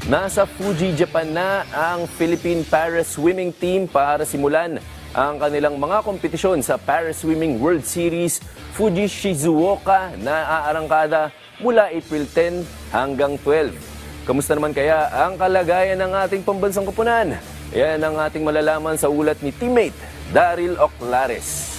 Nasa Fuji, Japan na ang Philippine Para Swimming Team para simulan ang kanilang mga kompetisyon sa Para Swimming World Series Fuji Shizuoka na aarangkada mula April 10 hanggang 12. Kamusta naman kaya ang kalagayan ng ating pambansang koponan? Yan ang ating malalaman sa ulat ni teammate Daryl Oclares.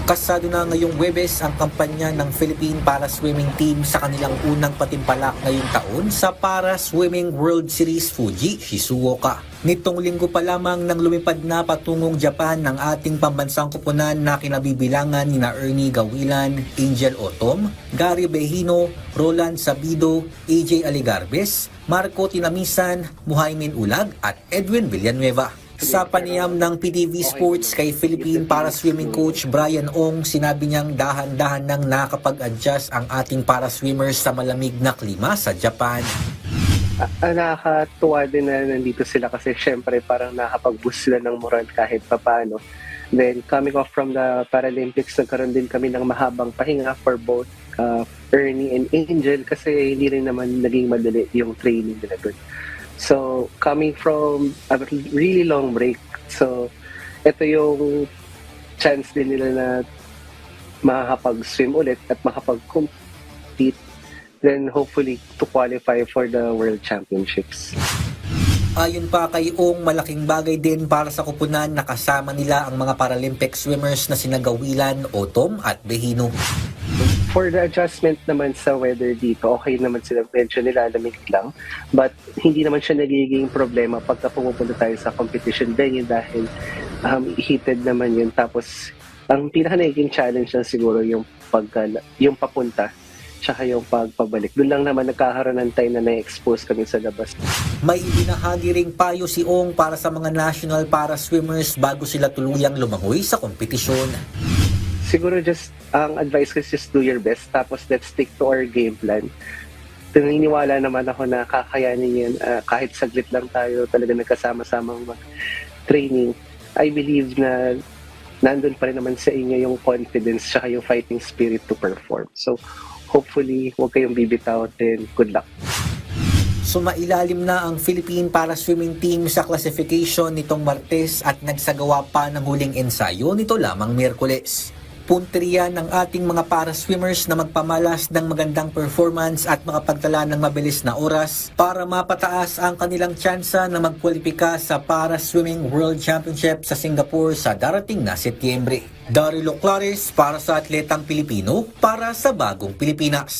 Kasado na ngayong Huwebes ang kampanya ng Philippine Para Swimming Team sa kanilang unang patimpalak ngayong taon sa Para Swimming World Series Fuji Shizuoka. Nitong linggo pa lamang nang lumipad na patungong Japan ng ating pambansang koponan na kinabibilangan ni Ernie Gawilan, Angel Otom, Gary Behino, Roland Sabido, AJ Aligarbes, Marco Tinamisan, Muhaymin Ulag at Edwin Villanueva. Sa panayam ng PTV Sports kay Philippine Para Swimming Coach Brian Ong, sinabi niyang dahan-dahan nang nakapag-adjust ang ating para swimmers sa malamig na klima sa Japan. Nakakatuwa din na nandito sila kasi syempre parang nakapag-boost sila ng moral kahit papaano. Then coming off from the Paralympics, nagkaroon din kami ng mahabang pahinga for both Ernie and Angel kasi hindi rin naman naging madali yung training nila doon. So, coming from a really long break, so ito yung chance din nila na makakapag-swim ulit at makakapag-compete, then hopefully to qualify for the World Championships. Ayon pa kay Ong, malaking bagay din para sa koponan na kasama nila ang mga Paralympic swimmers na sina Gawilan, Otom at Behino. For the adjustment naman sa weather dito, okay naman sila, medyo nilalamig lang. But hindi naman siya nagiging problema pagka pumupunta tayo sa competition venue dahil heated naman yun. Tapos, ang pinaka nagiging challenge lang siguro yung papunta tsaka yung pagpabalik. Doon lang naman nagkakaroon ng time na na-expose kami sa labas. May ibinahagi ring payo si Ong para sa mga national para swimmers bago sila tuluyang lumangoy sa kompetisyon. Siguro just ang advice ko is just do your best, tapos let's stick to our game plan. Naniniwala naman ako na kakayanin yan kahit saglit lang tayo talaga nagkasama-samang training. I believe na nandun pa rin naman sa inyo yung confidence tsaka yung fighting spirit to perform. So hopefully huwag kayong bibitaw, then good luck. Sumailalim na ang Philippine Para Swimming Team sa classification nitong Martes at nagsagawa pa ng huling ensayo nito lamang Miyerkules. Punteriya ng ating mga para swimmers na magpamalas ng magandang performance at makapagtala ng mabilis na oras para mapataas ang kanilang tsansa na magkwalipika sa Para Swimming World Championship sa Singapore sa darating na Setyembre. Daryl Oclares para sa Atletang Pilipino para sa Bagong Pilipinas.